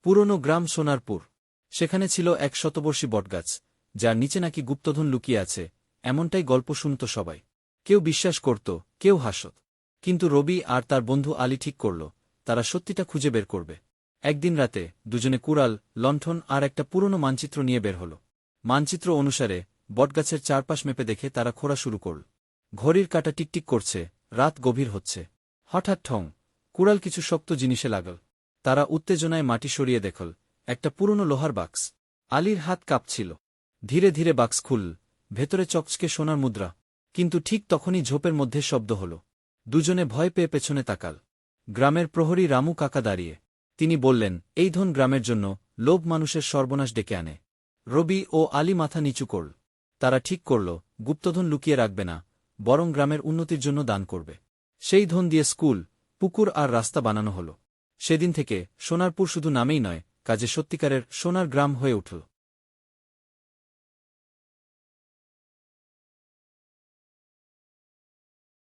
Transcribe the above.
পুরনো গ্রাম সোনারপুর। সেখানে ছিল এক শতবর্ষী বটগাছ, যার নিচে নাকি গুপ্তধন লুকিয়ে আছে, এমনটাই গল্প শুনত সবাই। কেউ বিশ্বাস করত, কেউ হাসত। কিন্তু রবি আর তার বন্ধু আলী ঠিক করল, তারা সত্যিটা খুঁজে বের করবে। একদিন রাতে দুজনে কুড়াল, লণ্ঠন আর একটা পুরনো মানচিত্র নিয়ে বের হল। মানচিত্র অনুসারে বটগাছের চারপাশ মেপে দেখে তারা খোঁড়া শুরু করল। ঘড়ির কাঁটা টিকটিক করছে, রাত গভীর হচ্ছে। হঠাৎ ঠং, কুড়াল কিছু শক্ত জিনিসে লাগল। তারা উত্তেজনায় মাটি সরিয়ে দেখল, একটা পুরনো লোহার বাক্স। আলীর হাত কাঁপছিল। ধীরে ধীরে বাক্স খুলল, ভেতরে চকচকে সোনার মুদ্রা। কিন্তু ঠিক তখনই ঝোপের মধ্যে শব্দ হল। দুজনে ভয় পেয়ে পেছনে তাকাল। গ্রামের প্রহরী রামু কাকা দাঁড়িয়ে। তিনি বললেন, এই ধন গ্রামের জন্য, লোভ মানুষের সর্বনাশ ডেকে আনে। রবি ও আলী মাথা নিচু করল। তারা ঠিক করল, গুপ্তধন লুকিয়ে রাখবে না, বরং গ্রামের উন্নতির জন্য দান করবে। সেই ধন দিয়ে স্কুল, পুকুর আর রাস্তা বানানো হল। সেদিন থেকে সোনারপুর শুধু নামেই নয়, কাজে সত্যিকারের সোনার গ্রাম হয়ে উঠল।